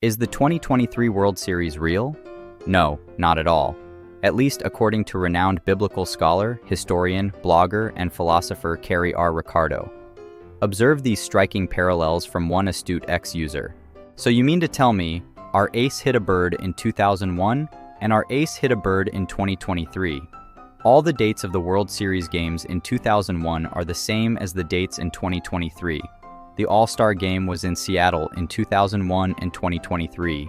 Is the 2023 World Series real? No, not at all. At least according to renowned biblical scholar, historian, blogger, and philosopher Carrie R. Ricardo. Observe these striking parallels from one astute X-user. So you mean to tell me, our ace hit a bird in 2001, and our ace hit a bird in 2023. All the dates of the World Series games in 2001 are the same as the dates in 2023. The All-Star Game was in Seattle in 2001 and 2023.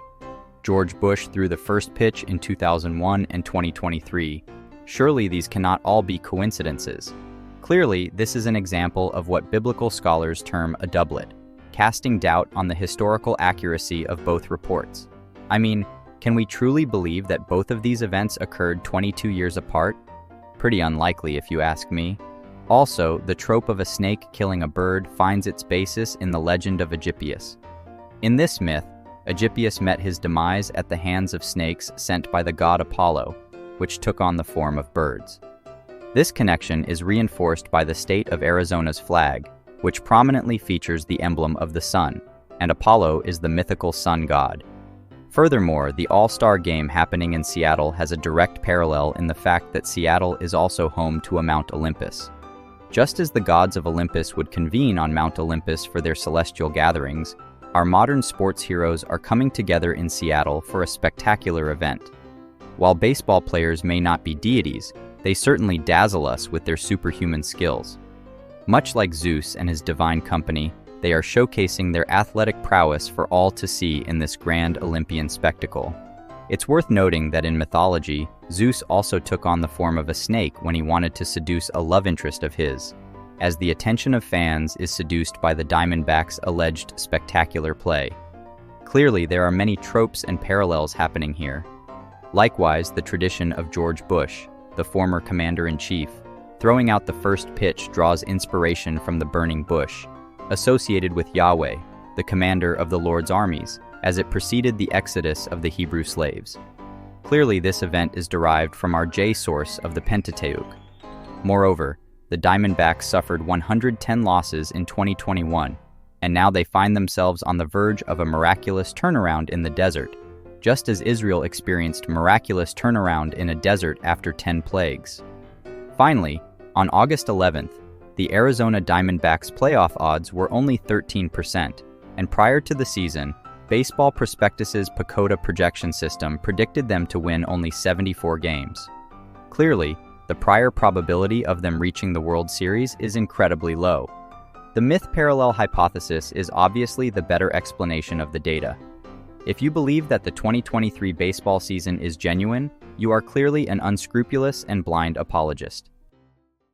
George Bush threw the first pitch in 2001 and 2023. Surely these cannot all be coincidences. Clearly, this is an example of what biblical scholars term a doublet, casting doubt on the historical accuracy of both reports. I mean, can we truly believe that both of these events occurred 22 years apart? Pretty unlikely if you ask me. Also, the trope of a snake killing a bird finds its basis in the legend of Aegypius. In this myth, Aegypius met his demise at the hands of snakes sent by the god Apollo, which took on the form of birds. This connection is reinforced by the state of Arizona's flag, which prominently features the emblem of the sun, and Apollo is the mythical sun god. Furthermore, the All-Star Game happening in Seattle has a direct parallel in the fact that Seattle is also home to a Mount Olympus. Just as the gods of Olympus would convene on Mount Olympus for their celestial gatherings, our modern sports heroes are coming together in Seattle for a spectacular event. While baseball players may not be deities, they certainly dazzle us with their superhuman skills. Much like Zeus and his divine company, they are showcasing their athletic prowess for all to see in this grand Olympian spectacle. It's worth noting that in mythology, Zeus also took on the form of a snake when he wanted to seduce a love interest of his, as the attention of fans is seduced by the Diamondbacks' alleged spectacular play. Clearly, there are many tropes and parallels happening here. Likewise, the tradition of George Bush, the former commander-in-chief, throwing out the first pitch draws inspiration from the burning bush, associated with Yahweh, the commander of the Lord's armies, as it preceded the exodus of the Hebrew slaves. Clearly, this event is derived from our J source of the Pentateuch. Moreover, the Diamondbacks suffered 110 losses in 2021, and now they find themselves on the verge of a miraculous turnaround in the desert, just as Israel experienced miraculous turnaround in a desert after 10 plagues. Finally, on August 11th, the Arizona Diamondbacks playoff odds were only 13%, and prior to the season, Baseball Prospectus's PECOTA projection system predicted them to win only 74 games. Clearly, the prior probability of them reaching the World Series is incredibly low. The myth parallel hypothesis is obviously the better explanation of the data. If you believe that the 2023 baseball season is genuine, you are clearly an unscrupulous and blind apologist.